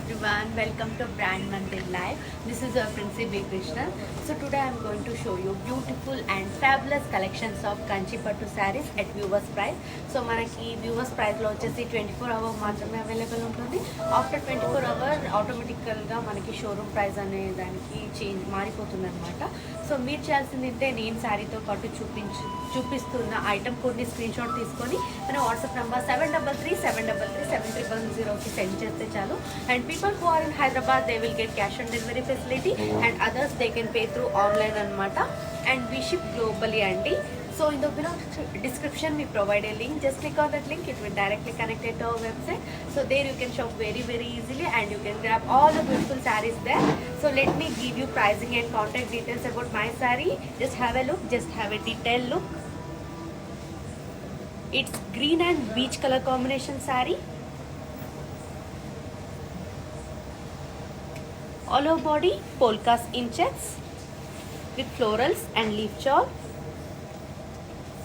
everyone, welcome to Brand Mandir Live. This is your Princey B. Krishna. So today I am going to show you beautiful and fabulous collections of Kanchi Pattu sarees at viewers price. So మనకి viewers price లో వచ్చేసి 24 hour మాత్రమే available ఉంటుంది. After 24 hour ఆటోమేటికల్గా మనకి showroom price అనే దానికి change మారిపోతుంది అనమాట. సో మీరు చేయాల్సింది అంటే నేను శారీతో పాటు చూపిస్తున్న ఐటమ్ కోడ్ని స్క్రీన్ షాట్ తీసుకొని మన వాట్సాప్ నెంబర్ 7337337300కి సెండ్ చేస్తే చాలు. And people who are in Hyderabad they will get cash on delivery facility and others they can pay through online అనమాట. అండ్ వి షిప్ గ్లోబలీ అండి. So in the below description we provide a link. Just click on that link, it will directly connect it to our website. So there you can shop very easily and you can grab all the beautiful sarees there. So let me give you pricing and contact details about my saree. Just have a look, just have a detailed look. It's green and beige color combination saree. All over body polkas in checks with florals and leaf shawl.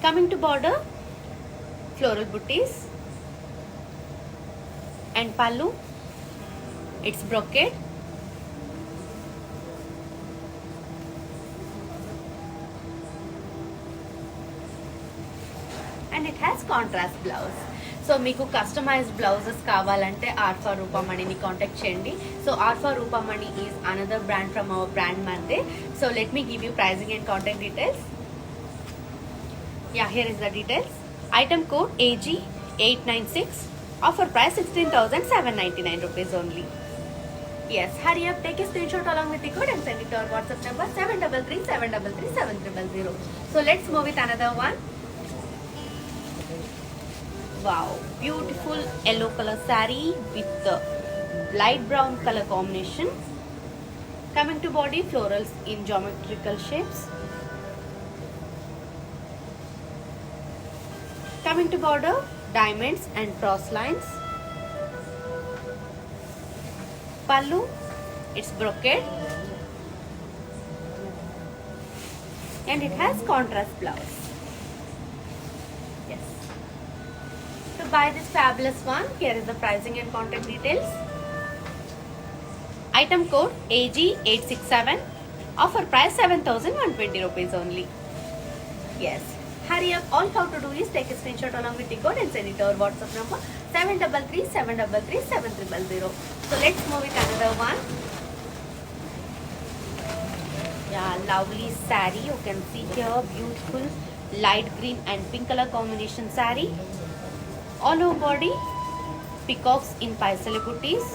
Coming to border, floral booties and pallu, it's brocade. And it has contrast blouse. So మీకు customised blouses కావాలంటే ఆర్ఫా రూపమణిని contact చేయండి. So Arfa Roopamani is another brand from our brand మందే. So let me give you pricing and contact details. Yeah, here is the details. Item code AG896. Offer price 16,799 rupees only. Yes, hurry up, take a screenshot along with the code and send it to our WhatsApp number 7337337300. So let's move with another one. Wow, beautiful yellow color saree with the light brown color combination. Coming to body, florals in geometrical shapes. Coming to border, diamonds and cross lines. Pallu, it's brocade. And it has contrast blouse. Yes. To buy this fabulous one, here is the pricing and contact details. Item code AG867. Offer price 7,120 rupees only. Yes. Hurry up, all how to do is take a screenshot along with the code and send it to our WhatsApp number 7337337300. So let's move with another one. Yeah, lovely saree. You can see here beautiful light green and pink color combination saree. All over body, peacocks in paisale booties.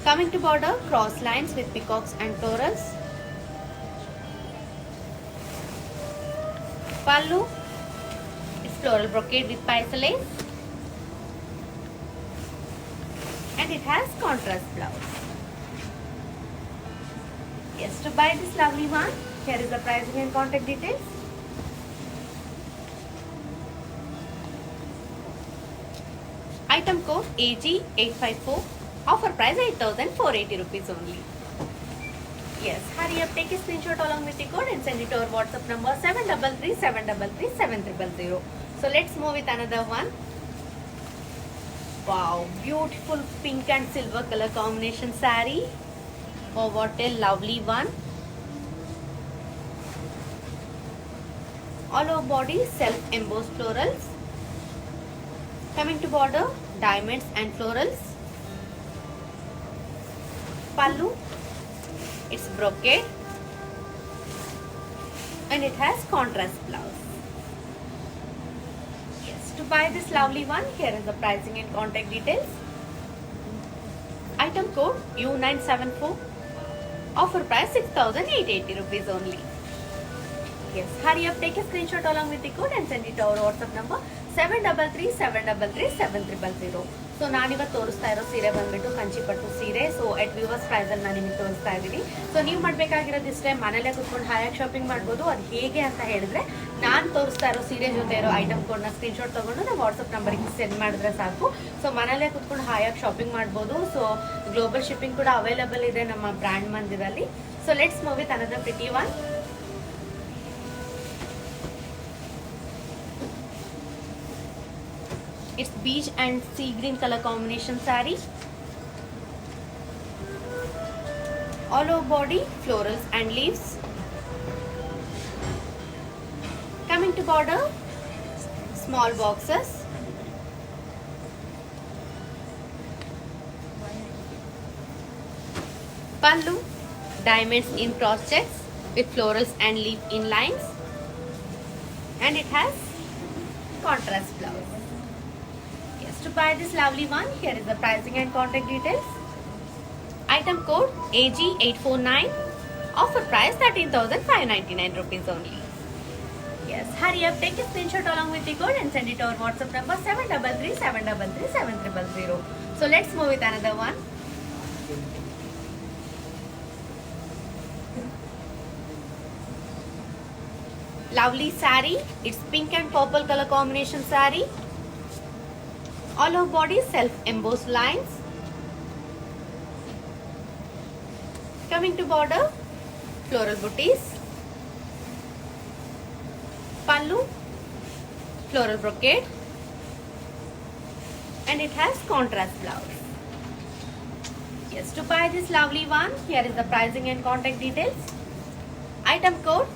Coming to border, cross lines with peacocks and florals. Pallu, it's floral brocade with paisale and it has contrast blouse. Yes, to buy this lovely one, here is the pricing and contact details. Item code AG854. Offer price 8,480 rupees only. Yes, hurry up, take a screenshot along with the code and send it to our WhatsApp number 7337337300. So let's move with another one. Wow, beautiful pink and silver color combination saree. Oh, what a lovely one. All over body, self embossed florals. Coming to border, diamonds and florals. Pallu, it's brocade and it has contrast blouse. Yes, to buy this lovely one, here is the pricing and contact details. Item code U974. Offer price 6,880 rupees only. Yes, hurry up, take a screenshot along with the code and send it to our WhatsApp number 7337337300. So ನಾನಿವಾಗ ತೋರಿಸ್ತಾ ಇರೋ ಸೀರೆ ಬಂದ್ಬಿಟ್ಟು ಕಂಚಿ ಪಟ್ಟು ಸೀರೆ. So at viewers ಪ್ರೈಸಲ್ಲಿ ನಾನು ನಿಮಗೆ ತೋರಿಸ್ತಾ ಇದ್ದೀನಿ. ಸೊ ನೀವು ಮಾಡಬೇಕಾಗಿರೋದಿಷ್ಟೇ, ಮನೇಲೆ ಕುತ್ಕೊಂಡು ಹಾಯಾಗಿ ಶಾಪಿಂಗ್ ಮಾಡ್ಬೋದು. ಅದು ಹೇಗೆ ಅಂತ ಹೇಳಿದ್ರೆ, ನಾನು ತೋರಿಸ್ತಾ ಇರೋ ಸೀರೆ ಜೊತೆ ಇರೋ ಐಟಮ್ ಕೋಡ್ನ ಸ್ಕ್ರೀನ್ಶಾಟ್ ತೊಗೊಂಡು ನಾವು ವಾಟ್ಸಪ್ ನಂಬರಿಗೆ ಸೆಂಡ್ ಮಾಡಿದ್ರೆ ಸಾಕು. ಸೊ ಮನೇಲೆ ಕುತ್ಕೊಂಡು ಹಾಯಾಗಿ ಶಾಪಿಂಗ್ ಮಾಡ್ಬೋದು. ಸೊ ಗ್ಲೋಬಲ್ ಶಿಪ್ಪಿಂಗ್ ಕೂಡ ಅವೈಲೇಬಲ್ ಇದೆ ನಮ್ಮ ಬ್ರ್ಯಾಂಡ್ ಮಂದಿರಲ್ಲಿ. So let's move with another pretty one. It's beige and sea green color combination saree. All over body, florals and leaves. Coming to border, small boxes. Pallu, diamonds in cross checks with florals and leaf in lines. And it has contrast blouse. Yes, to buy this lovely one, here is the pricing and contact details. Item code AG849. Offer price 13,599 rupees only. Yes, hurry up, take a screenshot along with the code and send it to our WhatsApp number 733-733-7000. So let's move with another one. Lovely saree. It's pink and purple color combination saree. All over body self-embossed lines. Coming to border, floral booties. Pallu, floral brocade. And it has contrast blouse. Yes, to buy this lovely one, here is the pricing and contact details. Item code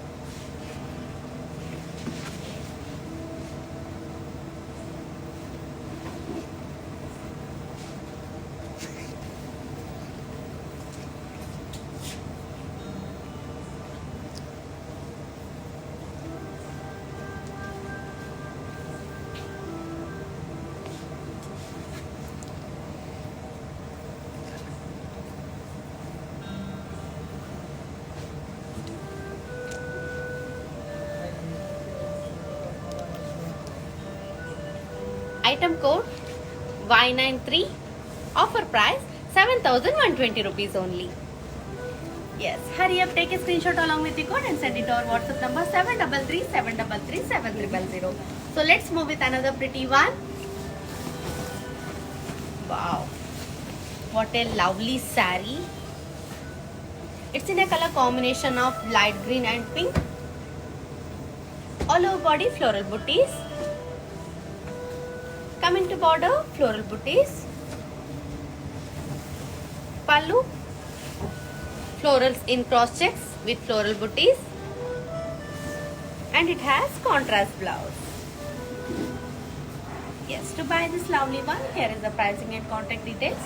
Y93. Offer price 7,120 rupees only. Yes, hurry up, take a screenshot along with the code and send it to our WhatsApp number 733-733-7000. So let's move with another pretty one. Wow, what a lovely saree. It's in a color combination of light green and pink. All over body floral booties. Coming to border, floral booties. Pallu, florals in cross checks with floral booties. And it has contrast blouse. Yes, to buy this lovely one, here is the pricing and contact details.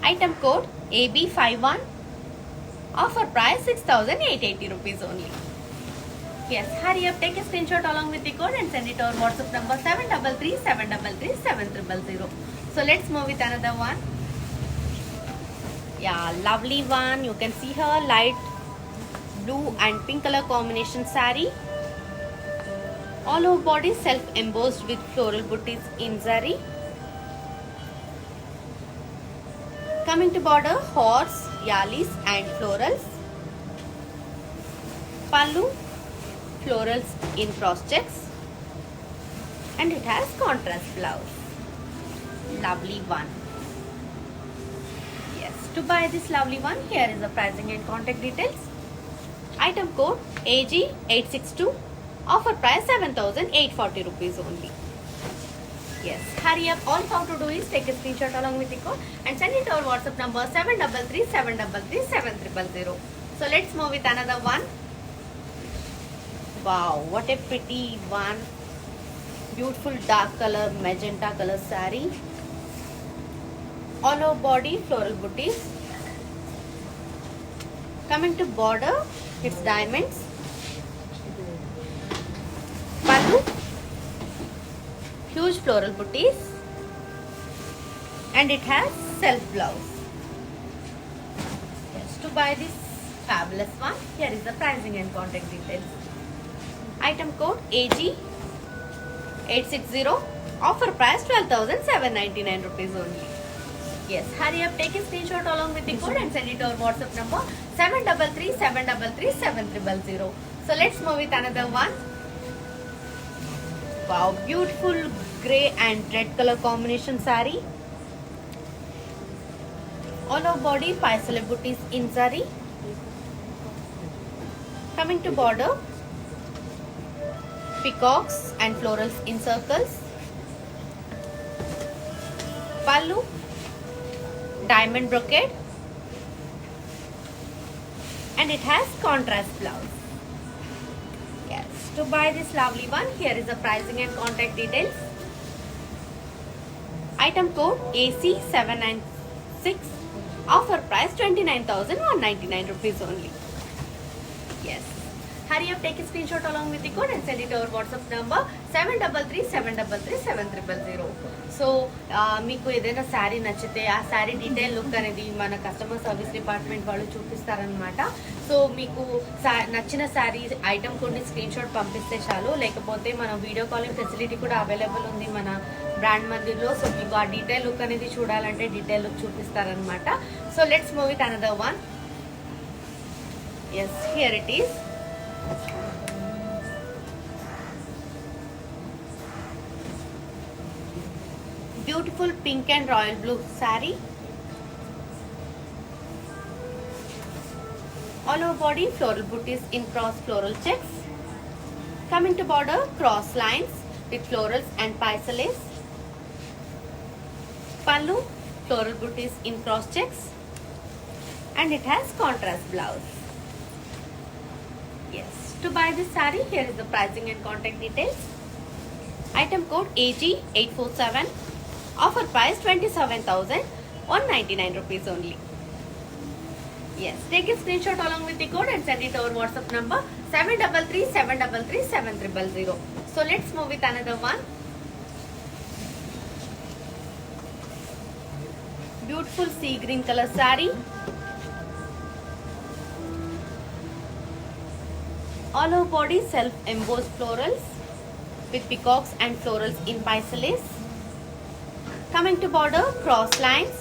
Item code AB51. Offer price 6,880 rupees only. Yes, hurry up, take a screenshot along with the code and send it to our WhatsApp number 733-733-7000. So let's move with another one. Yeah, lovely one. You can see her light blue and pink color combination saree. All over body self-embossed with floral booties in zari. Coming to border, horse, yalis and florals. Pallu, florals in cross checks. And it has contrast blouse. Lovely one. Yes, to buy this lovely one, here is the pricing and contact details. Item code AG862. Offer price 7,840 rupees only. Yes, hurry up. All you have to do is take a screenshot along with the code and send it to our WhatsApp number 733-733-7000. So let's move with another one. Wow, what a pretty one. Beautiful dark color, magenta color saree. All over body floral booties. Coming to border, it's diamonds. Pallu, huge floral booties, and it has self blouse. Yes, to buy this fabulous one, here is the pricing and contact details. Item code AG860. Offer price 12,799 rupees only. Yes, hurry up, take a screenshot along with the code and send it to our WhatsApp number 733-733-7000. So let's move with another one. Wow, beautiful grey and red color combination saree. All over body paisale booties in zari. Coming to border, peacocks and florals in circles. Pallu, diamond brocade, and it has contrast blouse. Yes, to buy this lovely one, here is the pricing and contact details. Item code AC796, offer price 29,199 rupees only. Yes, hurry up, take a screenshot along with the code and send it to our WhatsApp number 7337337300. So మీకు ఏదైనా శారీ నచ్చితే ఆ sari detail look అనేది మన customer service department వాళ్ళు చూపిస్తారనమాట. So మీకు నచ్చిన sari item కొన్ని స్క్రీన్ షాట్ పంపిస్తే చాలు, లేకపోతే మన వీడియో కాలింగ్ ఫెసిలిటీ కూడా అవైలబుల్ ఉంది మన బ్రాండ్ మందిర్లో. సో మీకు ఆ డీటెయిల్ లుక్ అనేది చూడాలంటే డీటెయిల్ లుక్ చూపిస్తారనమాట. So let's move with another one. Yes, here it is. Beautiful pink and royal blue saree. All over body floral booties in cross floral checks. Coming to border, cross lines with florals and paisa lace. Pallu, floral booties in cross checks, and it has contrast blouse. Yes, to buy this saree, here is the pricing and contact details. Item code AG847. Offer price 27,199 rupees only. Yes, take a screenshot along with the code and send it to our WhatsApp number 7337337300. So let's move with another one. Beautiful sea green color saree. All over body self embossed florals with peacocks and florals in paisa lace. Coming to border, cross lines,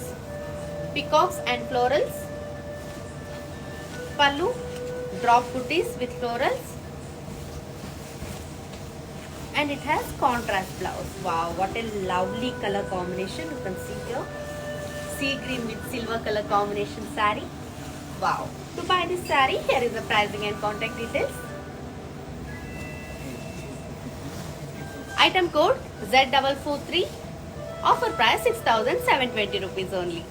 peacocks and florals. Pallu, drop booties with florals, and it has contrast blouse. Wow, what a lovely color combination you can see here. Sea green with silver color combination saree. Wow. To buy this saree, here is the pricing and contact details. Item code Z443. Offer price 6,720 rupees only.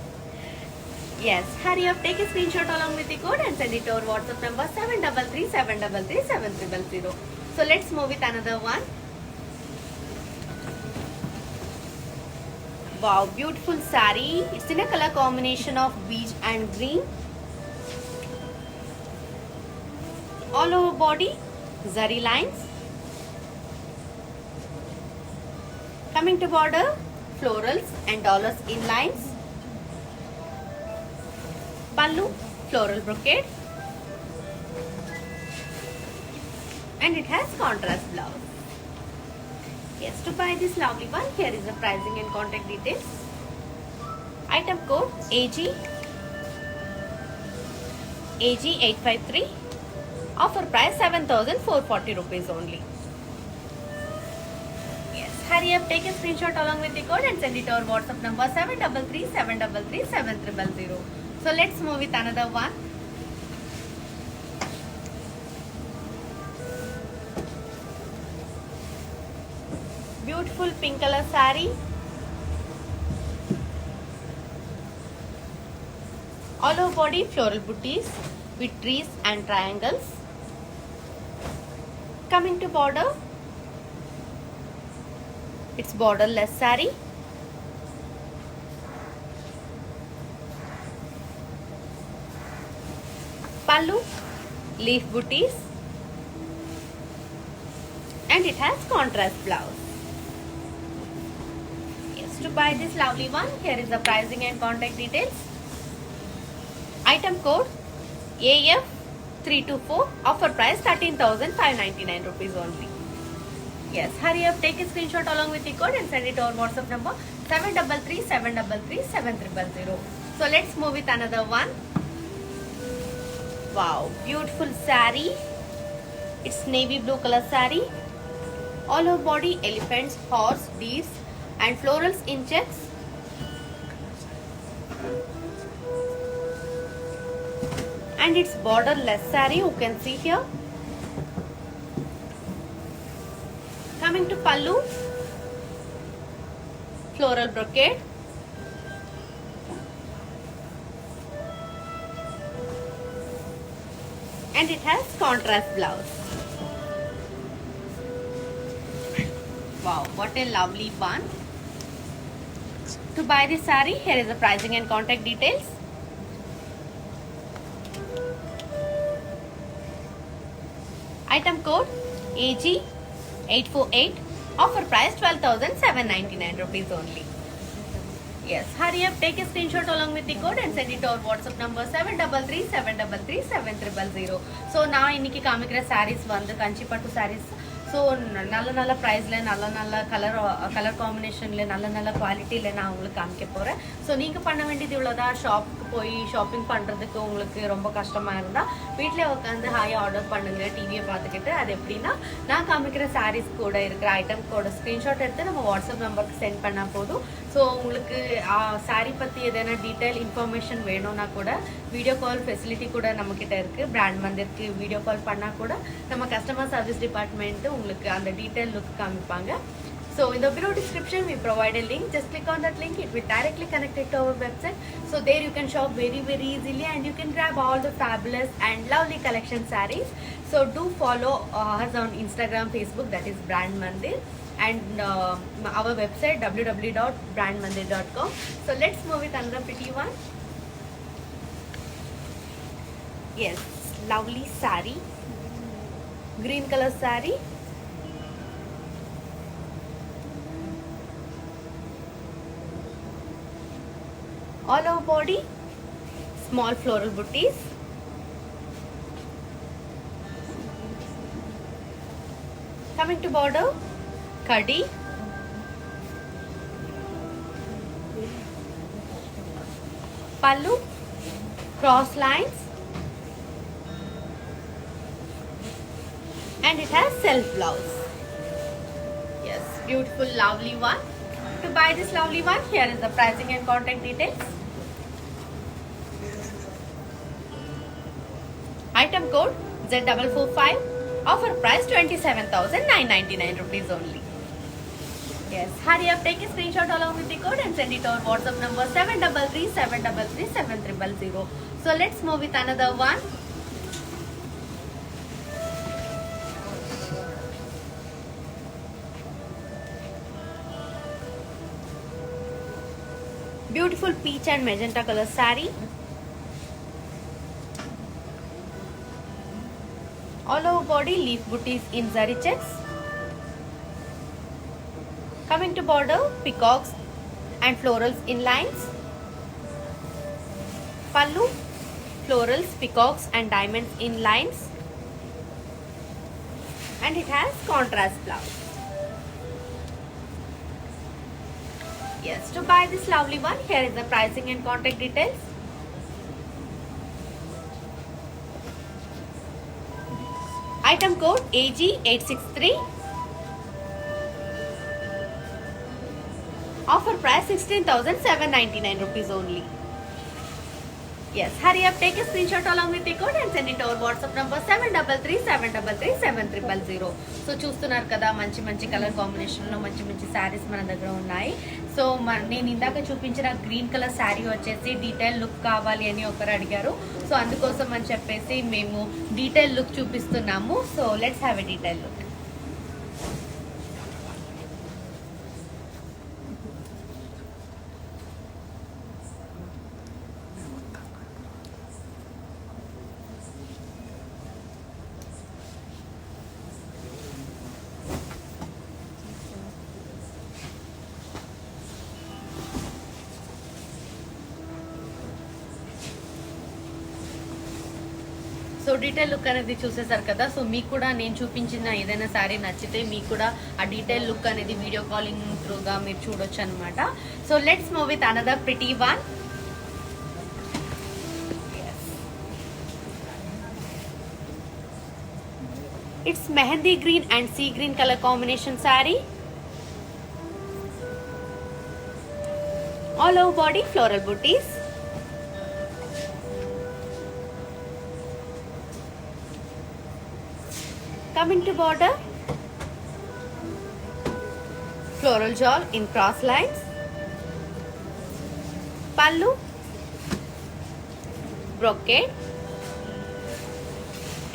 Yes, hurry up, take a screenshot along with the code and send it to our WhatsApp number 7337337300. So let's move with another one. Wow, beautiful saree. It's in a color combination of beige and green. All over body, zari lines. Coming to border, florals and dollars in lines. Pallu, floral brocade, and it has contrast blouse. Yes, to buy this lovely one, here is the pricing and contact details. Item code AG853. Offer price 7,440 rupees only. Hurry up, take a screenshot along with the code and send it to our WhatsApp number 7337337300. So let's move with another one. Beautiful pink color saree. All over body floral booties with trees and triangles. Coming to border, it's borderless saree. Pallu, leaf booties, and it has contrast blouse. Yes, to buy this lovely one, here is the pricing and contact details. Item code AF324. Offer price 13,599 rupees only. Yes, hurry up, take a screenshot along with the code and send it to our WhatsApp number 7337337300. So let's move with another one. Wow, beautiful saree. It's navy blue color saree. All over body elephants, horse, deers and florals in checks. And it's borderless saree, you can see here. Coming to pallu, floral brocade, and it has contrast blouse. Wow, what a lovely one. To buy this saree, here is the pricing and contact details. Item code AG848. Offer price 12,799 rupees only. Yes, hurry up, take a screenshot along with the code and send it to our WhatsApp number 733-733-7000. So now இன்னைக்கு காமிக்கிற sarees வந்து காஞ்சிபட்டு sarees. So நல்ல நல்ல ப்ரைஸில் நல்ல நல்ல colour காம்பினேஷனில் நல்ல நல்ல குவாலிட்டியில் நான் உங்களுக்கு காமிக்க போகிறேன். ஸோ நீங்கள் பண்ண வேண்டியது இவ்வளோதான். ஷாப்புக்கு போய் ஷாப்பிங் பண்ணுறதுக்கு உங்களுக்கு ரொம்ப கஷ்டமாக இருந்தால் வீட்டில் உட்காந்து ஹாயாக ஆர்டர் பண்ணுங்கள் டிவியை பார்த்துக்கிட்டு. அது எப்படின்னா நான் காமிக்கிற சாரீஸ் கூட இருக்கிற ஐட்டம் கூட ஸ்க்ரீன்ஷாட் எடுத்து நம்ம வாட்ஸ்அப் நம்பருக்கு சென்ட் பண்ணால் போதும். ஸோ உங்களுக்கு சாரீ பற்றி எதனா டீட்டெயில் இன்ஃபர்மேஷன் வேணும்னா கூட வீடியோ கால் ஃபெசிலிட்டி கூட நம்மக்கிட்ட இருக்குது. பிராண்ட் மந்திருக்கு வீடியோ கால் பண்ணால் கூட நம்ம கஸ்டமர் சர்வீஸ் டிபார்ட்மெண்ட்டு உங்களுக்கு அந்த டீட்டெயில் லுக் காமிப்பாங்க. So in the below description we provide a link. Just click on that link. It will directly connect it to our website. So there you can shop very easily and you can grab all the fabulous and lovely collection sarees. So do follow us on Instagram, Facebook, that is Brand Mandir, and our website www.brandmandir.com. So let's move with another pretty one. Yes, lovely saree, green color saree. All over body, small floral booties. Coming to border, khadi. Pallu, cross lines. And it has self blouse. Yes, beautiful, lovely one. To buy this lovely one, here is the pricing and contact details. Item code Z445. Offer price 27,999 rupees only. Yes, hurry up, take a screenshot along with the code and send it to our WhatsApp number 733-733-7000. So let's move with another one. Beautiful peach and magenta color saree. All over body, leaf booties in zari checks. Coming to border, peacocks and florals in lines. Pallu, florals, peacocks and diamonds in lines. And it has contrast blouse. Yes, to buy this lovely one, here is the pricing and contact details. Item code AG863. Offer price 16,799 rupees only. Yes, hurry up, take a screenshot along with the code and send it to our WhatsApp number 733-733-7000. So చూస్తున్నారు కదా మంచి మంచి colour కాంబినేషన్లో మంచి మంచి శారీస్ మన దగ్గర ఉన్నాయి. సో నేను ఇందాక చూపించిన గ్రీన్ కలర్ శారీ వచ్చేసి డీటెయిల్ లుక్ కావాలి అని ఒకరు అడిగారు. సో అందుకోసం అని చెప్పేసి మేము డీటెయిల్ లుక్ చూపిస్తున్నాము. So let's have a detail look. So detail look అనేది చూసేసారు కదా. సో మీకు కూడా నేను చూపించిన ఏదైనా సారీ నచ్చితే మీకు కూడా ఆ డీటెయిల్ లుక్ అనేది వీడియో కాలింగ్ త్రూగా మీరు చూడొచ్చు అనమాట. So let's move with another pretty one. It's mehndi green and sea green colour combination sari. All over body floral booties. Coming to border, floral shawl in cross lines. Pallu, brocade,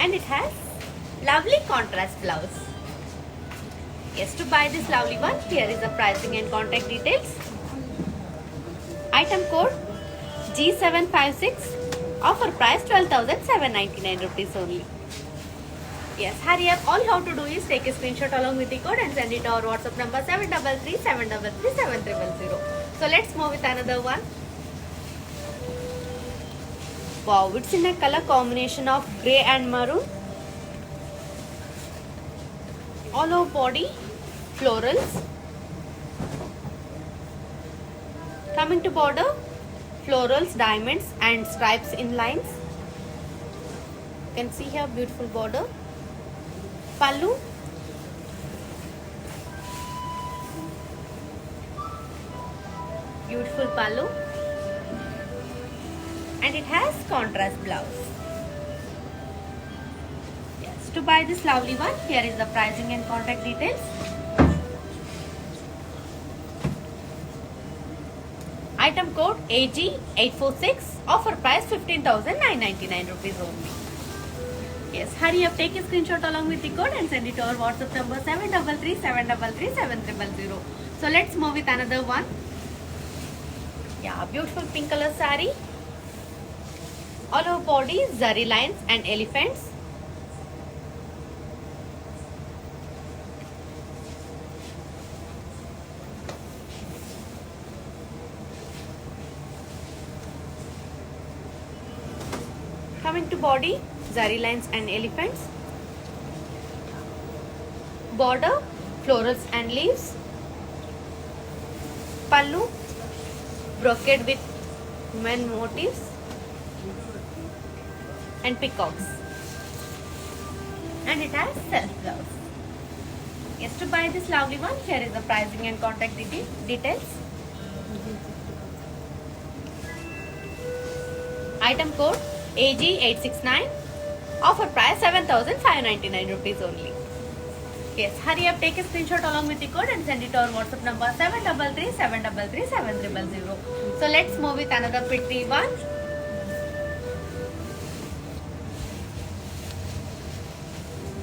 and it has lovely contrast blouse. Yes, to buy this lovely one, here is the pricing and contact details. Item code G756, offer price 12,799 rupees only. Yes, hurry up. All you have to do is take a screenshot along with the code and send it to our WhatsApp number 733-733-7000. So let's move with another one. Wow, it's in a color combination of grey and maroon. All over body, florals. Coming to border, florals, diamonds and stripes in lines. You can see here beautiful border. Pallu. Beautiful pallu. And it has contrast blouse. Yes, to buy this lovely one, here is the pricing and contact details. Item code AG846, offer price 15,999 rupees only. Yes, hurry up, take a screenshot along with the code and send it to our WhatsApp number 733-733-7000. So let's move with another one. Yeah, beautiful pink color saree. All over body, zari lines and elephants. Coming to body, zari lines and elephants. Border, florals and leaves. Pallu, brocade with women motifs and peacocks. And it has self blouse. Yes, to buy this lovely one, here is the pricing and contact details. Item code AG869, offer price 7,599 rupees only. Yes, hurry up, take a screenshot along with the code and send it to our WhatsApp number 733-733-7000. So let's move with another pretty one.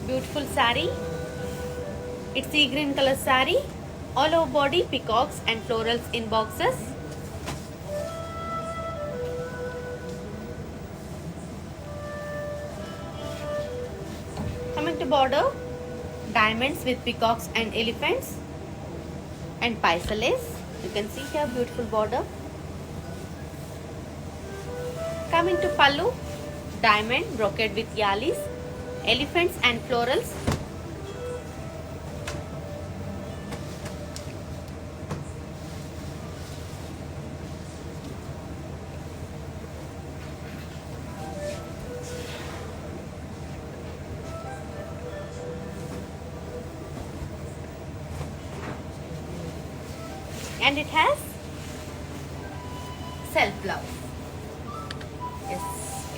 Beautiful saree. It's sea green color saree. All over body, peacocks and florals in boxes. Coming to border, diamonds with peacocks and elephants and paisa lace. You can see here beautiful border. Coming to pallu, diamond brocade with yalis, elephants and florals. And it has self blouse. Yes,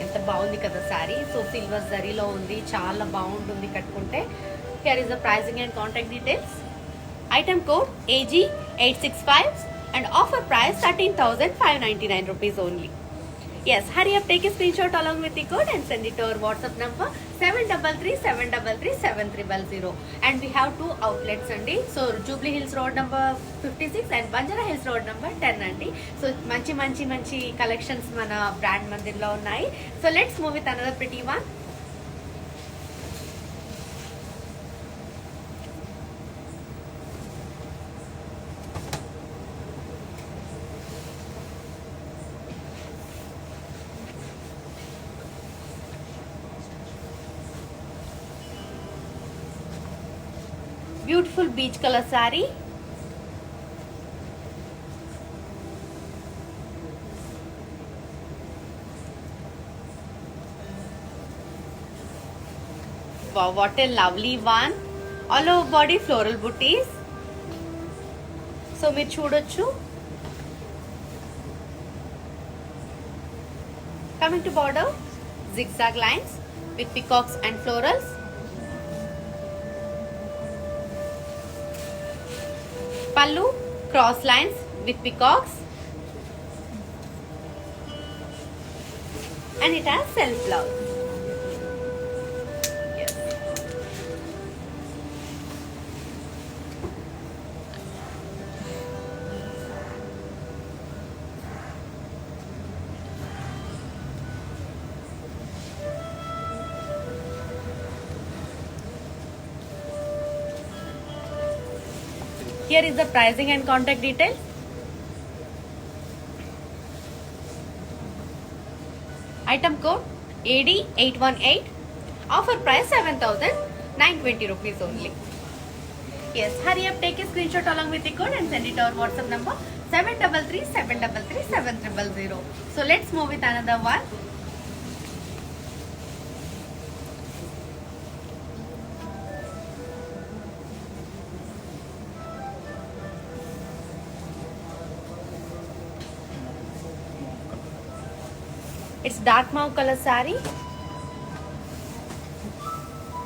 ఎంత బాగుంది కదా sorry. So silver జరీలో ఉంది, చాలా బాగుంటుంది కట్టుకుంటే. Here is the pricing and contact details. Item code AG865 and offer price 13,599 rupees only. Yes, hurry up, take a screenshot along with the code and send it to our WhatsApp number 733-733-7000. And we have two outlets andi. So Jubilee Hills Road number 56 and Banjara Hills Road number 10 andi. So manchi collections mana brand mandirlo unnai. So let's move with another pretty one. Beautiful beach color saree. Wow, what a lovely one. All over body floral booties. So మీరు చూడొచ్చు. Coming to border, zigzag lines with peacocks and florals. Pallu, cross lines with peacocks. And it has self blouse. Here is the pricing and contact details. Item code AD818. Offer price 7,920 rupees only. Yes, hurry up, take a screenshot along with the code and send it to our WhatsApp number 733-733-7000. So let's move with another one. It's dark mauve color saree.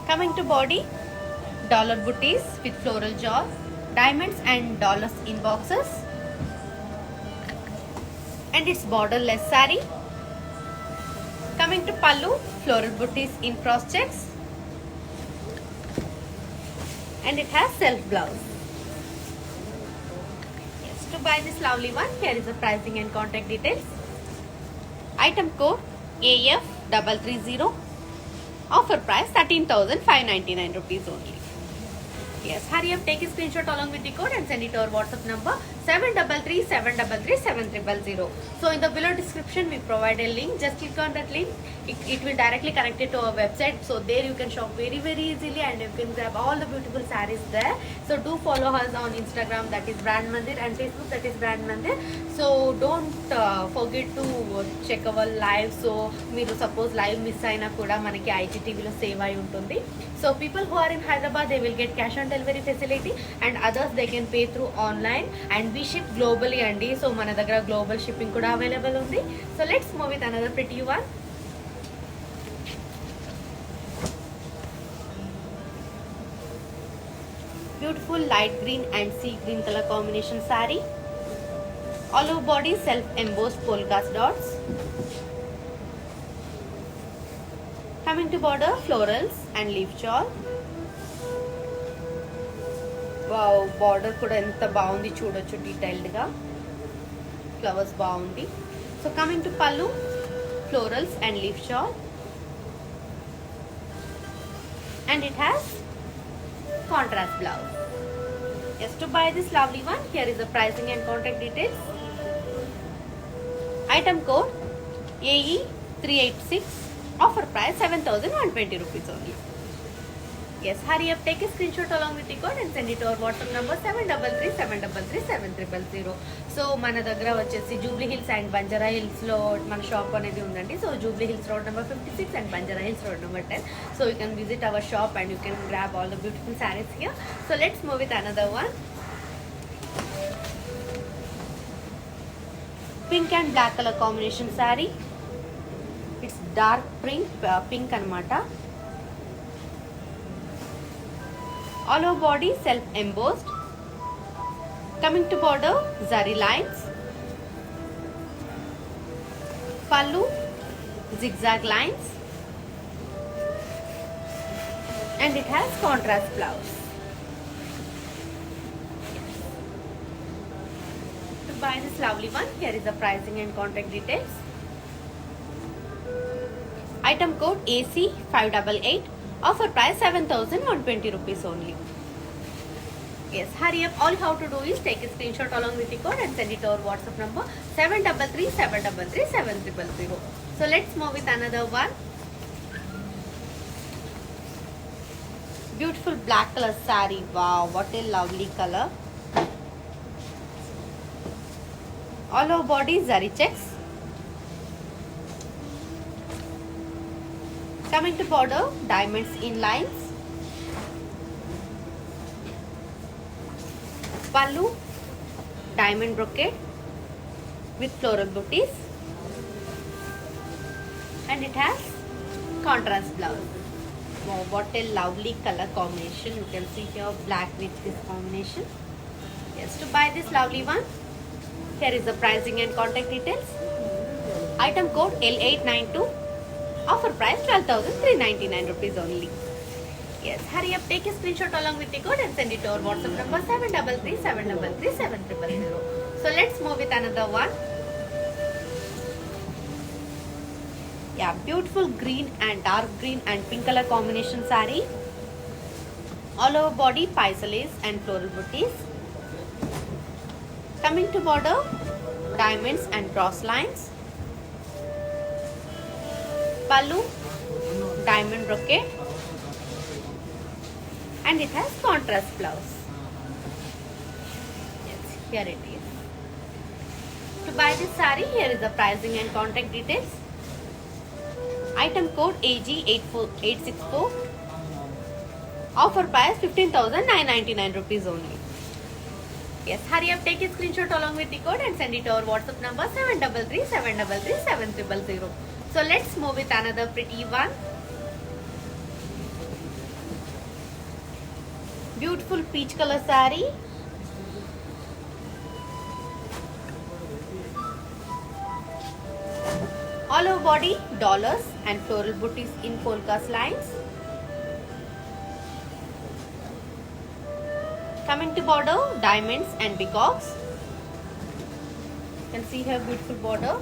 Coming to body, dollar booties with floral jaws, diamonds and dollars in boxes. And it's borderless saree. Coming to pallu, floral booties in cross checks. And it has self blouse. Yes, to buy this lovely one, here is the pricing and contact details. Item code AF330. Offer price 13,599 rupees only. Yes, hurry up, take a screenshot along with the code and send it to our WhatsApp number 733-733-7000. So in the below description we provide a link. Just click on that link. It will directly connect it to our website. So there you can shop very easily and you can grab all the beautiful sarees there. So do follow us on Instagram, that is Brand Mandir, and Facebook, that is Brand Mandir. So don't forget to check our live. So మీరు suppose live miss అయినా కూడా మనకి IGTVలో save అయి ఉంటుంది. So people who are in Hyderabad, they will get cash on delivery facility, and others they can pay through online, and we ship globally andi. So మన దగ్గర global shipping కూడా available ఉంది. So let's move with another pretty one. Beautiful light green and sea green color combination saree. All over body self embossed polka dots. Coming to border, florals and leaf shawl. Wow, border kuda enta baagundi chudochu detailed ga. Flowers baagundi. So coming to pallu, florals and leaf shawl. And it has contrast blouse. Yes, to buy this lovely one, here is the pricing and contact details. Item code AE386. Offer price 7,120 rupees only. Yes, hurry up, take a screenshot along with the code and send it to our WhatsApp number 733-733-7000. So మన దగ్గర వచ్చేసి Jubilee hills and Banjara hills లో మన shop అనేది ఉందండి. So Jubilee hills road number 56 and Banjara hills road number 10. So you can visit our shop and you can grab all the beautiful sarees here. So let's move with another one. Pink and black color combination saree. It's dark pink anamata. All over body self embossed. Coming to border, zari lines. Pallu, zigzag lines. And it has contrast blouse. To buy this lovely one, here is the pricing and contact details. Item code AC588. Offer price 7,120 rupees only. Yes, hurry up. All you have to do is take a screenshot along with the code and send it to our WhatsApp number 733-733-7000. So let's move with another one. Beautiful black color saree. Wow, what a lovely color. All over body zari checks. Coming to border, diamonds in lines. Pallu, diamond brocade with floral booties. And it has contrast blouse. Wow, what a lovely color combination. You can see here black with this combination. Yes, to buy this lovely one, here is the pricing and contact details. Item code L892. Offer price 12,399 rupees only. Yes, hurry up, take a screenshot along with the code and send it to our WhatsApp number 733-733-7000. So let's move with another one. Yeah, beautiful green and dark green and pink color combination saree. All over body paisalis and floral booties. Coming to border, diamonds and cross lines. Pallu, diamond brocade, and it has contrast blouse. Yes, here it is. To buy this saree, here is the pricing and contact details. Item code AG84864. Offer price 15,999 rupees only. Yes, hurry up, take a screenshot along with the code and send it to our WhatsApp number 733-733-7000. So let's move with another pretty one. Beautiful peach color saree. All over body, dollars and floral booties in polka lines. Coming to border, diamonds and peacocks. You can see here beautiful border.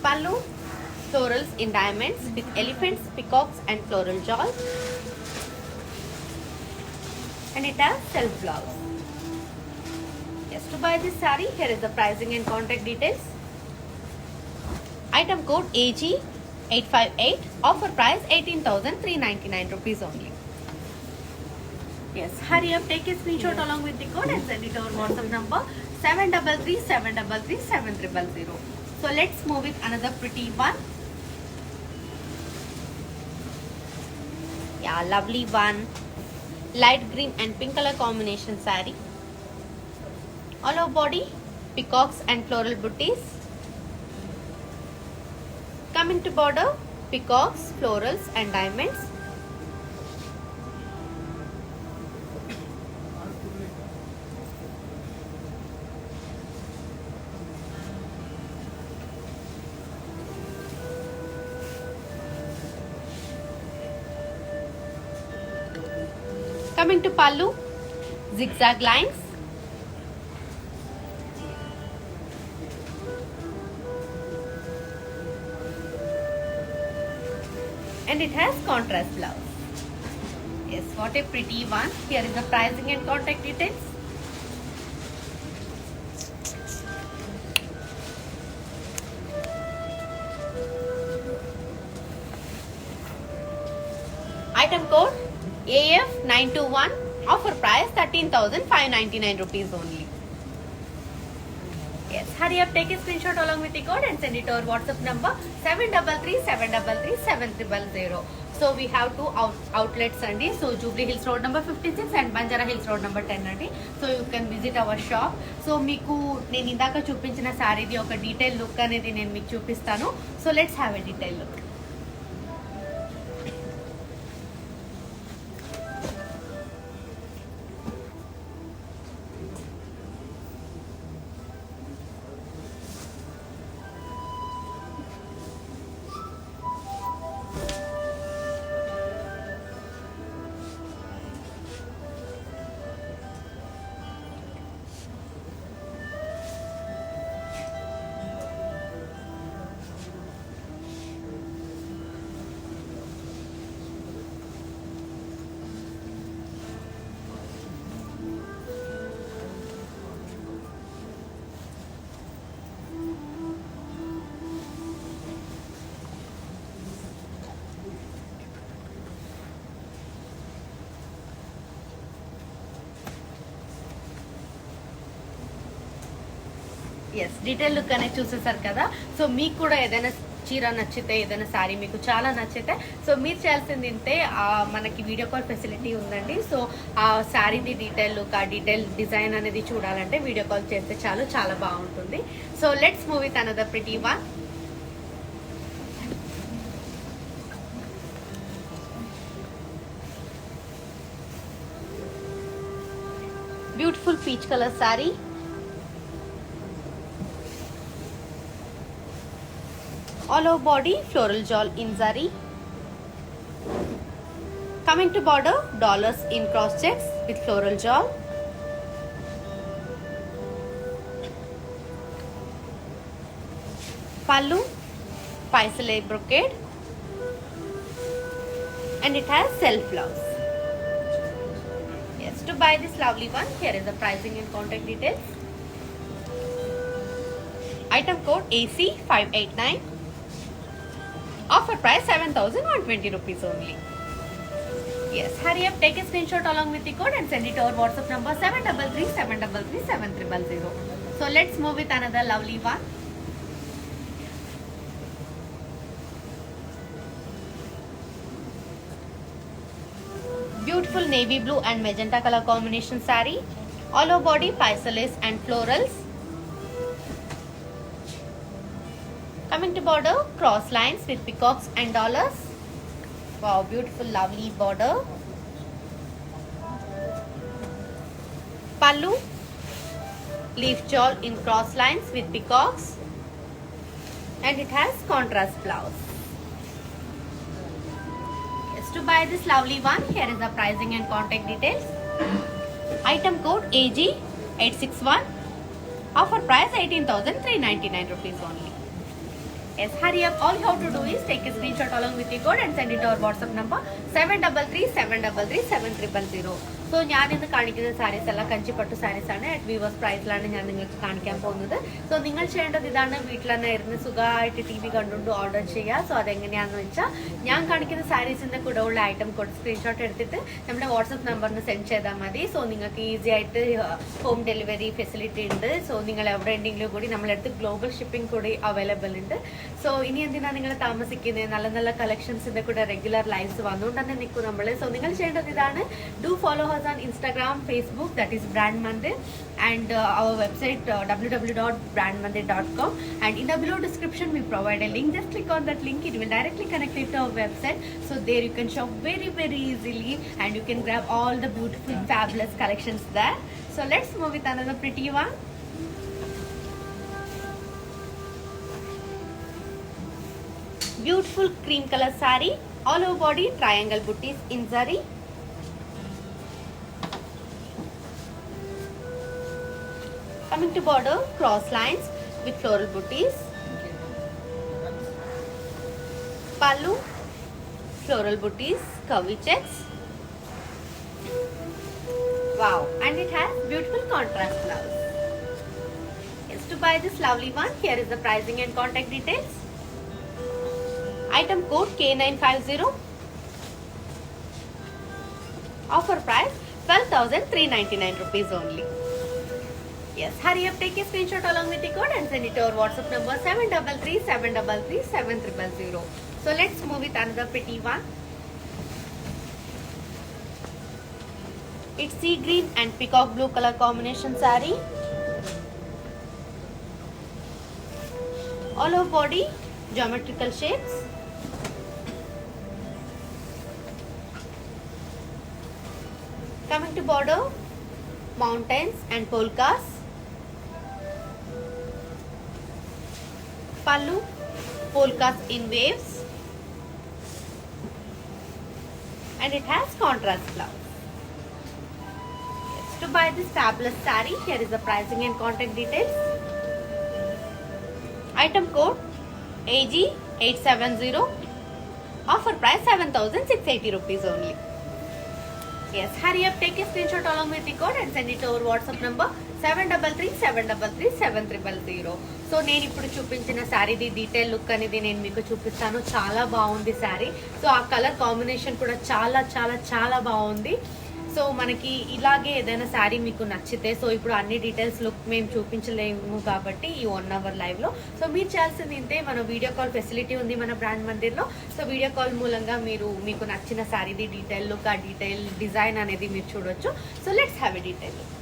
Pallu, florals in diamonds with elephants, peacocks and floral jewels. And it has self blouse. Yes, to buy this saree, here is the pricing and contact details. Item code AG858. Offer price 18,399 rupees only. Yes, hurry up, take a screenshot along with the code and send it to our WhatsApp number 733-733-7000. So let's move with another pretty one. Yeah, lovely one. Light green and pink color combination saree. All over body, peacocks and floral booties. Coming to border, peacocks, florals and diamonds. Coming to pallu, zigzag lines. And it has contrast blouse. Yes, what a pretty one. Here is the pricing and contact details. Item code AF921. Offer price 13,599 rupees only. Yes, hurry up, take a screenshot along with the code and send it to our WhatsApp number 733-733-7000. So we have two outlets andi. So Jubilee Hills Road number 56 and Banjara Hills Road number 10 andi. So you can visit our shop. So meeku nenu indaka chupinchina saree di oka detail look anedi nenu meeku chupistanu. So let's have a detail look. Yes detail look అనేది చూసేసారు కదా. So మీకు కూడా ఏదైనా చీర నచ్చితే, ఏదైనా శారీ మీకు చాలా నచ్చితే, సో మీరు చేయాల్సింది ఇంతే, మనకి వీడియో కాల్ ఫెసిలిటీ ఉందండి. సో ఆ శారీది డీటెయిల్ లుక్, ఆ డీటెయిల్ డిజైన్ అనేది చూడాలంటే వీడియో కాల్ చేస్తే చాలు, చాలా బాగుంటుంది. So let's move with another pretty one. Beautiful peach color saree. All over body floral jewel in zari. Coming to border, dollars in cross checks with floral jewel. Pallu, paisale brocade, and it has self blouse. Yes, To buy this lovely one, here is the pricing and contact details. Item code AC589. Offer price 7,120 rupees only. Yes, hurry up, take a screenshot along with the code and send it to our WhatsApp number 733-733-7300. So let's move with another lovely one. Beautiful navy blue and magenta color combination saree. All over body pastel lace and florals. Coming to border, cross lines with peacocks and dollars. Wow, beautiful lovely border. Pallu, leaf shawl in cross lines with peacocks, and it has contrast blouse. Yes, to buy this lovely one, here is the pricing and contact details. Item code AG861. Offer price 18,399 rupees only. Yes, hurry up. All you have to do is take a screenshot along with the code and send it to our WhatsApp number 733-733-7300. So, ഞാൻ ഇന്ന് കാണിക്കുന്ന സാരീസ് എല്ലാം കഞ്ചിപ്പട്ടു സാരീസ് ആണ്. At weavers പ്രൈസിലാണ് ഞാൻ നിങ്ങൾക്ക് കാണിക്കാൻ പോകുന്നത്. So നിങ്ങൾ ചെയ്യേണ്ടത് ഇതാണ്, വീട്ടിൽ തന്നെ ഇരുന്ന് സുഖമായിട്ട് TV കണ്ടുകൊണ്ട് ഓർഡർ ചെയ്യുക. സോ അതെങ്ങനെയാണെന്ന് വെച്ചാൽ ഞാൻ കാണിക്കുന്ന സാരീസിൻ്റെ കൂടെ ഉള്ള ഐറ്റം കോഡ് സ്ക്രീൻഷോട്ട് എടുത്തിട്ട് നമ്മുടെ വാട്സപ്പ് നമ്പറിന് സെൻഡ് ചെയ്താൽ മതി. സോ നിങ്ങൾക്ക് ഈസി ആയിട്ട് ഹോം ഡെലിവറി ഫെസിലിറ്റി ഉണ്ട്. സോ നിങ്ങൾ എവിടെ ഉണ്ടെങ്കിലും കൂടി നമ്മളടുത്ത് ഗ്ലോബൽ ഷിപ്പിംഗ് കൂടി അവൈലബിൾ ഉണ്ട്. സോ ഇനി എന്തിനാണ് നിങ്ങൾ താമസിക്കുന്നത്, നല്ല നല്ല കളക്ഷൻസിൻ്റെ കൂടെ റെഗുലർ ലൈവ്സ് വന്നുകൊണ്ട് തന്നെ നിൽക്കും നമ്മൾ. സോ നിങ്ങൾ ചെയ്യേണ്ടത് ഇതാണ്, do follow us on Instagram, Facebook, that is Brand Mandir, and our website www.brandmandir.com, and in the below description we provide a link. Just click on that link, it will directly connect you to our website. So there you can shop very easily and you can grab all the beautiful fabulous collections there. So let's move with another pretty one. Beautiful cream color saree, all over body triangle booties in zari. Coming to border, cross lines with floral booties. Pallu, floral booties, curvy checks. Wow, and it has beautiful contrast blouse. Yes, to buy this lovely one, here is the pricing and contact details. Item code K950. Offer price 12,399 rupees only. Yes, hurry up, take a screenshot along with the code and send it to our WhatsApp number 733-733-7300. So let's move with another pretty one. It's sea green and peacock blue color combination saree. All over body, geometrical shapes. Coming to border, mountains and polkas. Pallu, polkas in waves, and it has contrast blouse. Yes, to buy this fabulous saree, here is the pricing and contact details. Item code AG870. Offer price 7,680 rupees only. Yes, hurry up, take a screenshot along with the code and send it to our WhatsApp number 733-733-7300. So నేను ఇప్పుడు చూపించిన శారీది detail look అనేది నేను మీకు చూపిస్తాను. చాలా బాగుంది sari. So ఆ కలర్ కాంబినేషన్ కూడా చాలా బాగుంది. సో మనకి ఇలాగే ఏదైనా శారీ మీకు నచ్చితే, సో ఇప్పుడు అన్ని డీటెయిల్స్ లుక్ మేము చూపించలేము కాబట్టి ఈ 1 hour లైవ్లో. సో మీరు చేయాల్సింది ఇంతే, మన వీడియో కాల్ ఫెసిలిటీ ఉంది మన బ్రాండ్ మందిర్లో. సో వీడియో కాల్ మూలంగా మీకు నచ్చిన శారీది డీటెయిల్ లుక్, ఆ డీటెయిల్ డిజైన్ అనేది మీరు చూడొచ్చు. So let's have a detail look.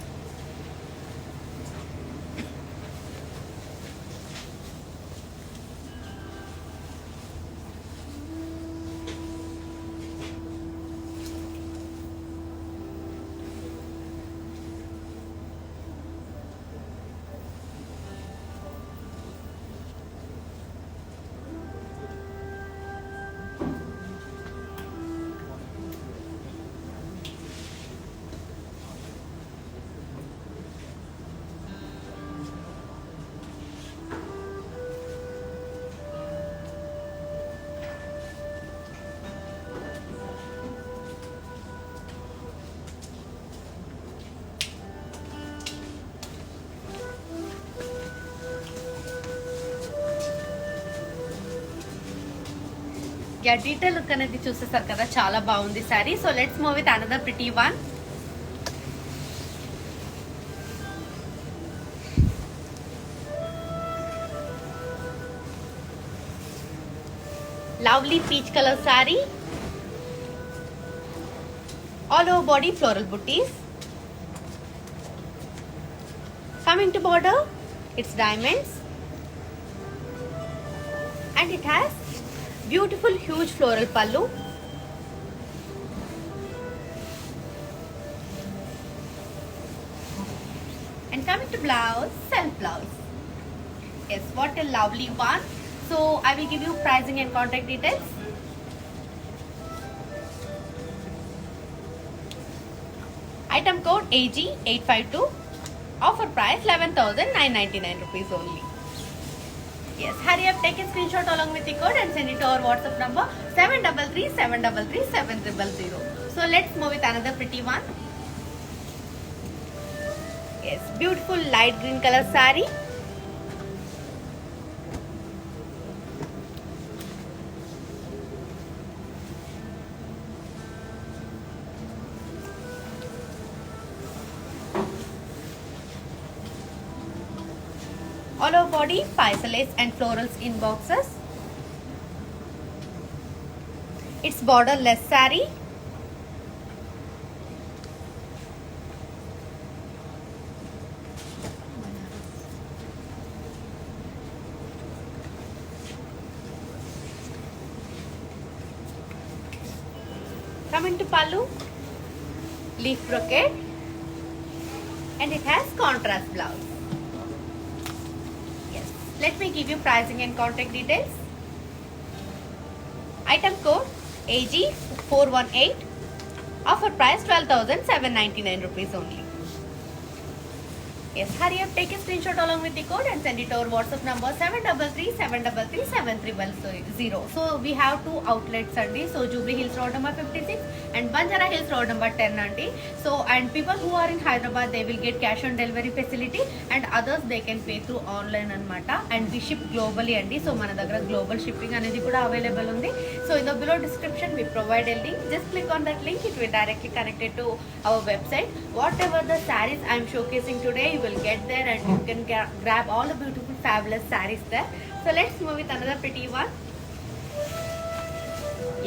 Yeah detail look అనేది చూసేసారు కదా, చాలా బాగుంది sorry. So let's move with another pretty one. Lovely peach color saree, all over body floral booties. Coming to border, it's diamonds and it has beautiful huge floral pallu. And coming to blouse, self blouse. Yes, what a lovely one. So I will give you pricing and contact details. Item code AG852. Offer price 11,999 rupees only. Yes, hurry up, take a screenshot along with the code and send it to our WhatsApp number 733-733-7000. So let's move with another pretty one. Yes, beautiful light green color saree. All over body, faisal lace and florals in boxes. It's borderless saree. Coming to pallu, leaf brocade, and it has contrast blouse. Let me give you pricing and contact details. Item code AG418. Offer price 12,799 rupees only. Yes, hurry up, take a screenshot along with the code and send it to our WhatsApp number 733-733-7300. So we have two outlets andi. So Jubilee Hills Road number 56 and Banjara Hills Road number 10 andi. So and people who are in Hyderabad, they will get cash on delivery facility and others they can pay through online anamata, and we ship globally andi. So mana daggara global shipping anedi kuda available undi. So in the below description we provide a link. Just click on that link, it will directly connect it to our website. Whatever the sarees I am showcasing today, you will get there and you can grab all the beautiful fabulous sarees there. So let's move with another pretty one.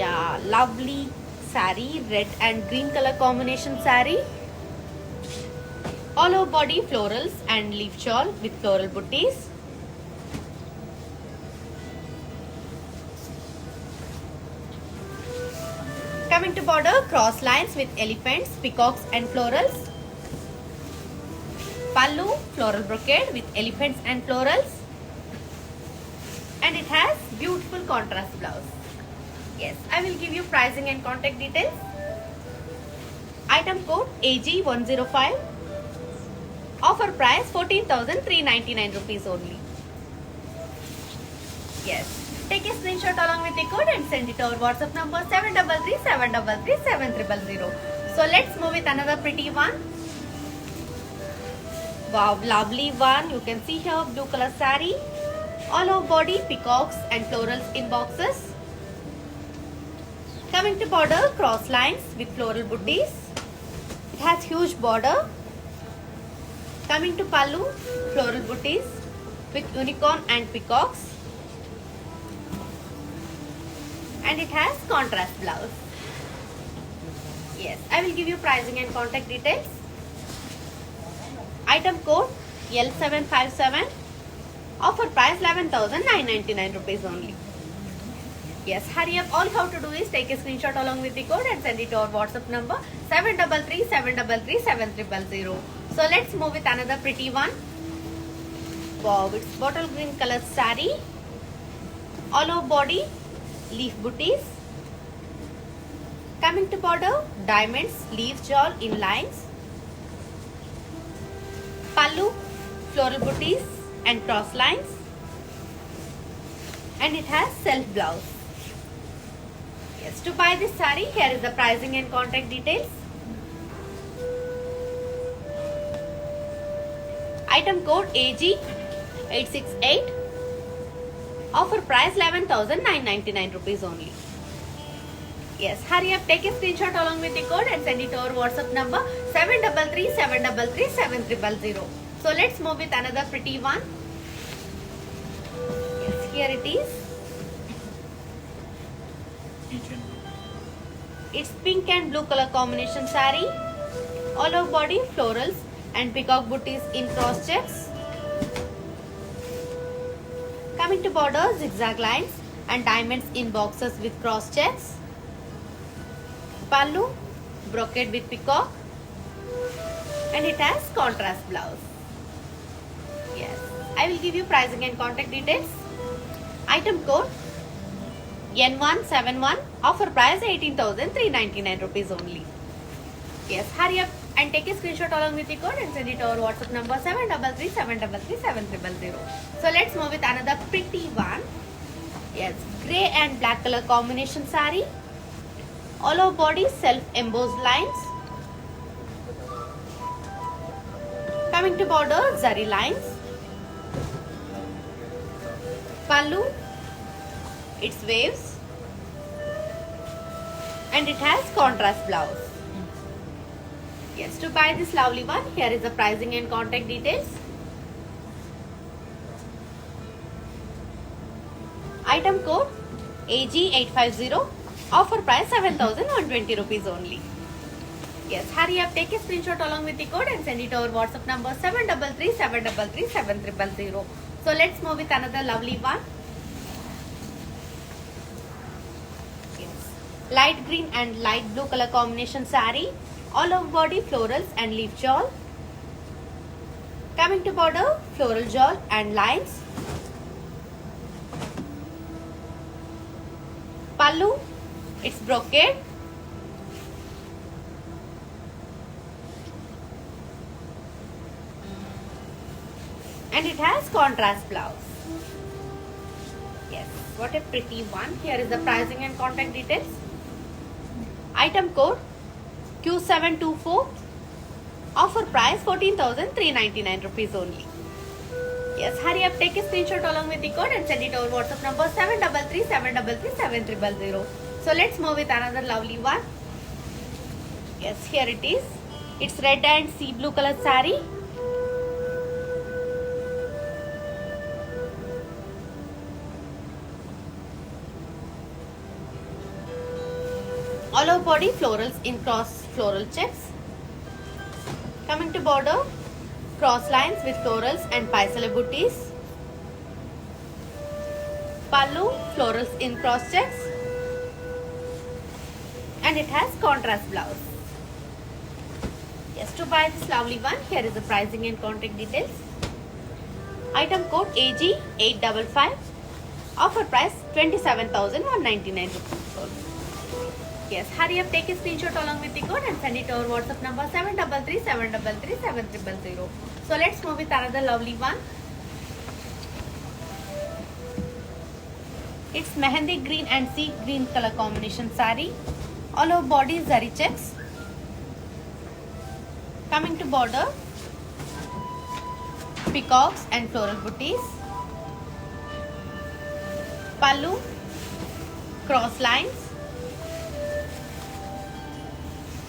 Yeah, lovely saree, red and green color combination saree. All over body florals and leaf shawl with floral booties. Coming to border, cross lines with elephants, peacocks and florals. Pallu, floral brocade with elephants and florals. And it has beautiful contrast blouse. Yes, I will give you pricing and contact details. Item code AG105. Offer price 14,399 rupees only. Yes, take a screenshot along with the code and send it to our WhatsApp number 733-733-7000. So let's move with another pretty one. Wow, lovely one. You can see here blue color saree. All over body peacocks and florals in boxes. Coming to border, cross lines with floral booties. It has huge border. Coming to pallu, floral booties with unicorn and peacocks. And it has contrast blouse. Yes, I will give you pricing and contact details. Item code L757. Offer price 11,999 rupees only. Yes, hurry up. All you have to do is take a screenshot along with the code and send it to our WhatsApp number 733-733-7000. So let's move with another pretty one. Wow, it's bottle green color saree. All over body, leaf booties. Coming to border, diamonds, leaf shawl in lines. Pallu, floral booties and cross lines. And it has self blouse. Yes, to buy this saree, here is the pricing and contact details. Item code AG868. Offer price 11,999 rupees only. Yes, hurry up, take a screenshot along with the code and send it to our WhatsApp number 733 So let's move with another pretty one. Yes, here it is. It's pink and blue color combination saree. All over body florals and peacock booties in cross checks. Coming to border, zigzag lines and diamonds in boxes with cross checks. Pallu, brocade with peacock, and it has contrast blouse. Yes, I will give you pricing and contact details. Item code N171, offer price 18,399 rupees only. Yes, hurry up and take a screenshot along with the code and send it to our WhatsApp number 733 So let's move with another pretty one. Yes, grey and black color combination saree. All over body self embossed lines. Coming to border, zari lines. Pallu, it's waves, and it has contrast blouse. Yes, to buy this lovely one, here is the pricing and contact details. Item code AG850, offer price 7,120 rupees only. Yes, hurry up, take a screenshot along with the code and send it to our WhatsApp number 733 So let's move with another lovely one. Yes, light green and light blue color combination saree. All over body florals and leaf shawl. Coming to border, floral shawl and lines. Pallu, it's brocade. And it has contrast blouse. Yes, what a pretty one. Here is the pricing and contact details. Item code Q724, offer price 14,399 rupees only. Yes, hurry up, take a screenshot along with the code and send it to our WhatsApp number 733 So let's move with another lovely one. Yes, here it is. It's red and sea blue color saree. All over body florals in cross floral checks. Coming to border, cross lines with florals and paisale booties. Pallu, florals in cross checks. And it has contrast blouse. Yes, to buy this lovely one, here is the pricing and contact details. Item code AG855, offer price 27,199 rupees only. Yes, hurry up, take a screenshot along with the code and send it to our WhatsApp number 733 So let's move with another lovely one. It's mehendi green and sea green color combination saree. All over body zari checks. Coming to border, peacocks and floral booties. Pallu, cross lines.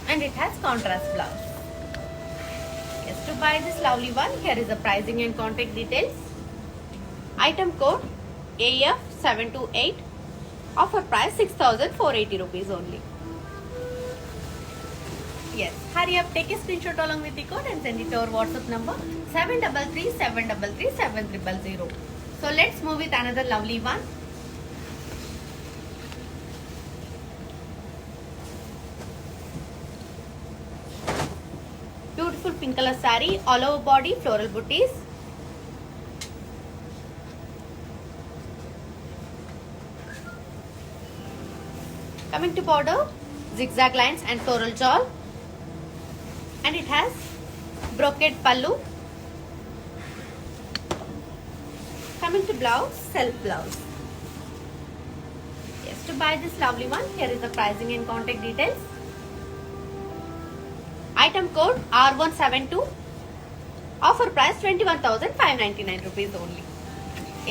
And it has contrast blouse. Yes, to buy this lovely one, here is the pricing and contact details. Item code AF728, offer price 6,480 rupees only. Yes, hurry up, take a screenshot along with the code and send it to our WhatsApp number 733 So let's move with another lovely one. Beautiful pink color saree, all over body floral booties. Coming to border, zigzag lines and floral shawl. And it has brocade pallu. Coming to blouse, self blouse. Yes, to buy this lovely one, here is the pricing and contact details. Item code R172, offer price 21,599 rupees only.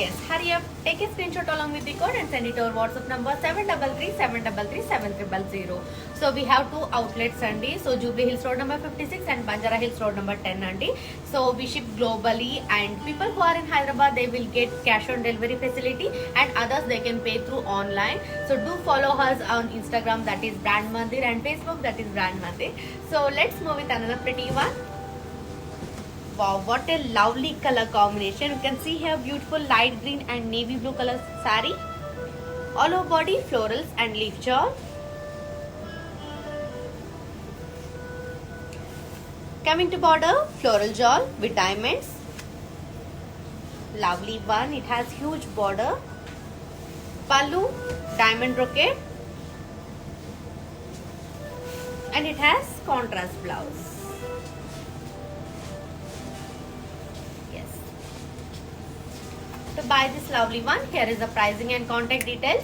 Yes, hurry up, take a screenshot along with the code and send it to our WhatsApp number 733 So we have two outlets andi. So Jubilee Hills Road number 56 and Banjara Hills Road number 10 andi. So we ship globally, and people who are in Hyderabad, they will get cash on delivery facility, and others they can pay through online. So do follow us on Instagram, that is Brand Mandir, and Facebook, that is Brand Mandir. So let's move with another pretty one. Wow, what a lovely color combination. You can see here beautiful light green and navy blue color saree. All over body florals and leaf shawl. Coming to border, floral shawl with diamonds. Lovely one. It has huge border. Pallu, diamond brocade. And it has contrast blouse. To buy this lovely one, here is the pricing and contact details.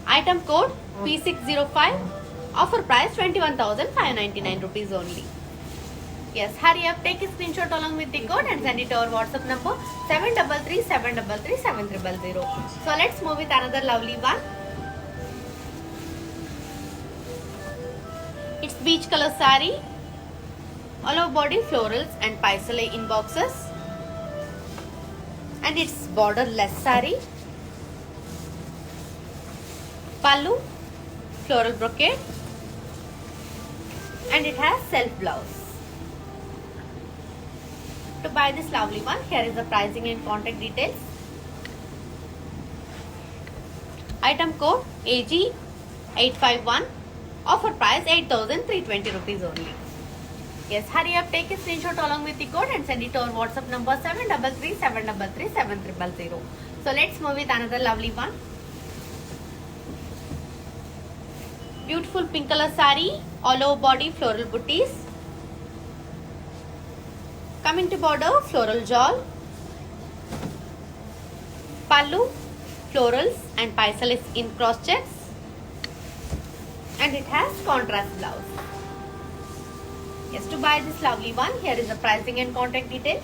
Item code P605. Offer price 21,599 rupees only. Yes, hurry up, take a screenshot along with the code and send it to our WhatsApp number 733 So let's move with another lovely one. It's beach color saree. All over body florals and paisaley in boxes, and it's borderless saree. Pallu, floral brocade, and it has self blouse. To buy this lovely one, here is the pricing and contact details. Item code AG851. Offer price 8,320 rupees only. Yes, hurry up, take a screenshot along with the code and send it to our WhatsApp number 733 So let's move with another lovely one. Beautiful pink color saree, all over body floral booties. Coming to border, floral shawl. Pallu, florals and paisaley in cross checks. And it has contrast blouse. Yes, to buy this lovely one, here is the pricing and contact details.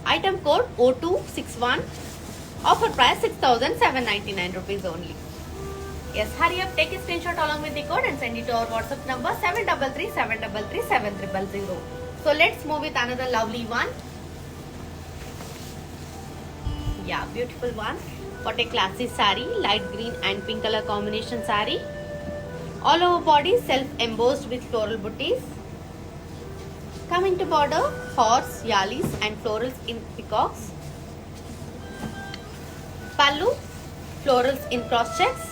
Item code O261. Offer price 6,799 rupees only. Yes, hurry up, take a screenshot along with the code and send it to our WhatsApp number 733 So let's move with another lovely one. Yeah, beautiful one. What a classy saree, light green and pink color combination saree. All over body self embossed with floral booties. Coming to border, horse, yalis and florals in peacocks. Pallu, florals in cross checks.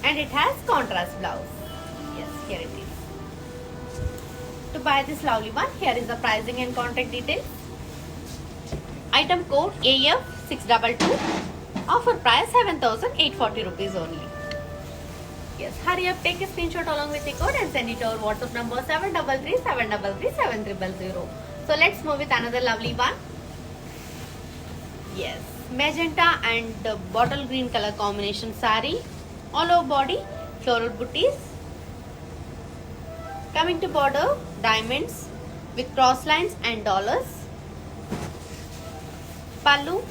And it has contrast blouse. Yes, here it is. To buy this lovely one, here is the pricing and contact details. Item code AF622. Offer price 7,840 rupees only. Yes, hurry up, take a screenshot along with the code and send it to our WhatsApp number 733 So let's move with another lovely one. Yes, magenta and bottle green color combination saree. All over body, floral booties. Coming to border, diamonds with cross lines and dollars. Pallu,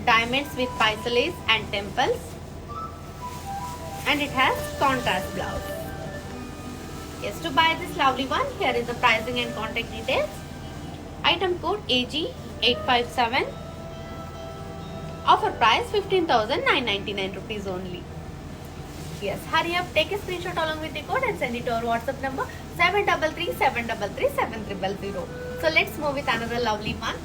diamonds with paisaleys and temples. And it has contrast blouse. Yes, to buy this lovely one, here is the pricing and contact details. Item code AG857. Offer price 15,999 rupees only. Yes, hurry up, take a screenshot along with the code and send it to our WhatsApp number 733 So let's move with another lovely one.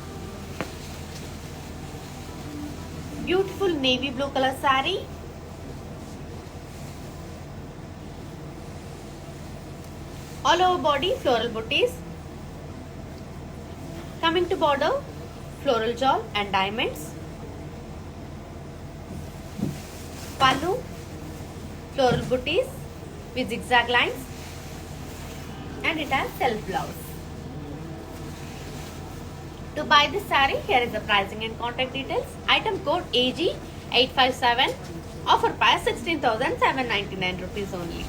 Beautiful navy blue color saree. All over body floral booties. Coming to border, floral shawl and diamonds. Pallu, floral booties with zigzag lines, and it has self blouse. To buy this saree, here is the pricing and contact details. Item code AG857. Offer price 16,799 rupees only.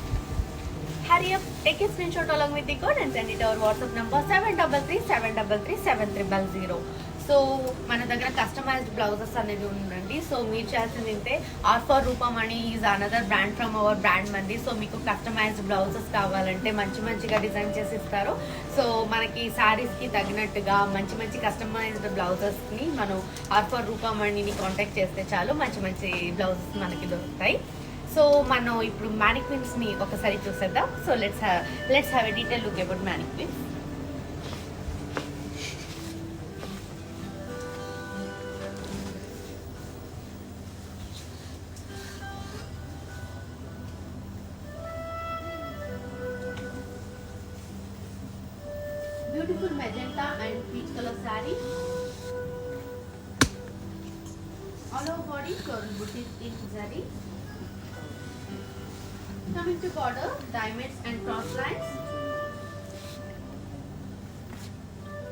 hurry up, take a screenshot along with the code and send it our WhatsApp number 733 so మన దగ్గర customized blouses అనేది ఉందండి. So మీరు చేయాల్సింది ఏంటంటే R for Rupamani is another brand from our brand మంది. So మీకు customised blouses కావాలంటే మంచిగా డిజైన్ చేసి ఇస్తారు. సో మనకి శారీస్కి తగినట్టుగా మంచి కస్టమైజ్డ్ బ్లౌజెస్ని మనం ఆర్ఫర్ రూపమణిని కాంటాక్ట్ చేస్తే చాలు మంచి బ్లౌజెస్ మనకి దొరుకుతాయి. సో మనం ఇప్పుడు మ్యానిక్విన్స్ని ఒకసారి చూసేద్దాం. So let's have a detail look about mannequins. Beautiful magenta and peach color saree. All over body floral booties in zari. Coming to border, diamonds and cross lines.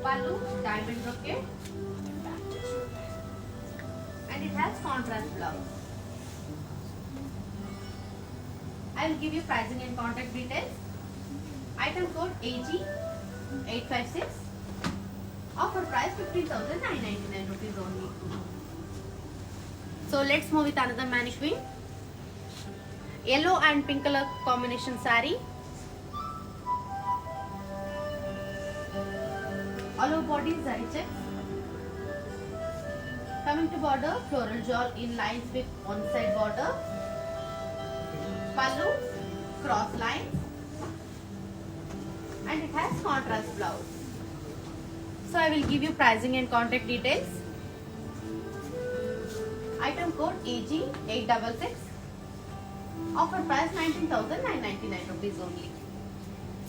Pallu, diamond brocade. And it has contrast blouse. I will give you pricing and contact details. Item code AG856. Offer price 15,999 rupees only. So let's move with another mannequin. Yellow and pink color combination saree. All over body zari checks. Coming to border, floral jewel in lines with one side border. Pallu, cross lines. And it has contrast blouse. So I will give you pricing and contact details. Item code AG866. Offer price 19,999 rupees only.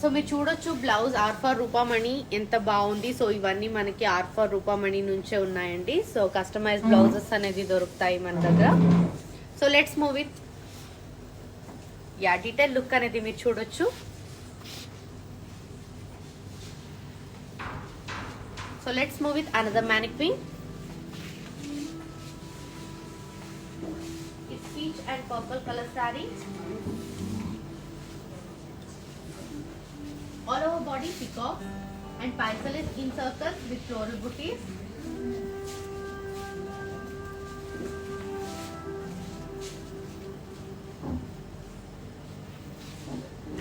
So మీరు చూడొచ్చు blouse R for Rupamani ఎంత బాగుంది. So ఇవన్నీ మనకి R for Rupamani నుంచే ఉన్నాయండి. So customise blouses అనేది దొరుకుతాయి మన దగ్గర. So let's move with detail look అనేది మీరు చూడొచ్చు. So let's move with another mannequin. It's peach and purple color saree. All over body peacock and paisalis in circles with floral booties.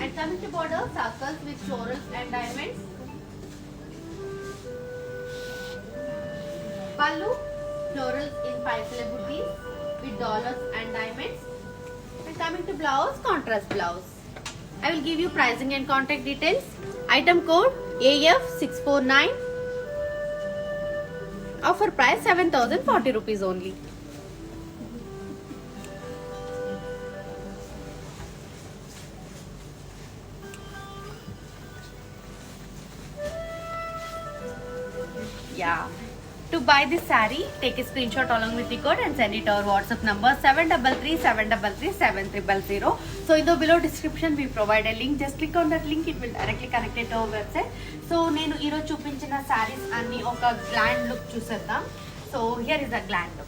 And coming to border, circles with florals and diamonds. Pallu, florals in paisale booties with dollars and diamonds. And coming to blouse, contrast blouse. I will give you pricing and contact details. Item code AF649. Offer price 7,040 rupees only. Yeah. To buy this saree, take a screenshot along with the code and send it to our WhatsApp number 733 So in the below description we provide a link. Just click on that link, it will directly connect it to our website. So నేను ఈరోజు చూపించిన sarees అన్ని ఒక grand look చూసేద్దాం. So here is the gland look.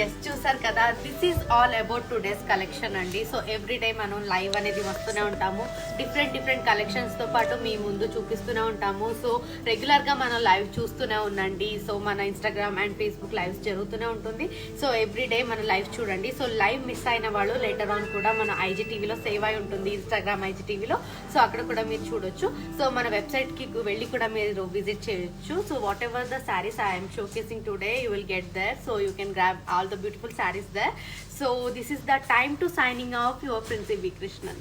Yes చూసారు కదా, this is all about today's collection అండి. So everyday మనం లైవ్ అనేది వస్తూనే ఉంటాము, డిఫరెంట్ కలెక్షన్స్తో పాటు మీ ముందు చూపిస్తూనే ఉంటాము. సో రెగ్యులర్గా మనం లైవ్ చూస్తూనే ఉండండి. సో మన ఇన్స్టాగ్రామ్ అండ్ ఫేస్బుక్ లైవ్స్ జరుగుతూనే ఉంటుంది. సో ఎవ్రీడే మన లైవ్ చూడండి. సో లైవ్ మిస్ అయిన వాళ్ళు లేటర్ ఆన్ కూడా మన ఐజీటీవీలో సేవ్ అయి ఉంటుంది, ఇన్స్టాగ్రామ్ ఐజీటీవీలో. సో అక్కడ కూడా మీరు చూడొచ్చు. సో మన వెబ్సైట్కి వెళ్ళి కూడా మీరు విజిట్ చేయొచ్చు. So whatever the saris I'm showcasing today you will get there. So you can grab all the beautiful sarees there. So this is the time to signing off, your Princey B. Krishnan.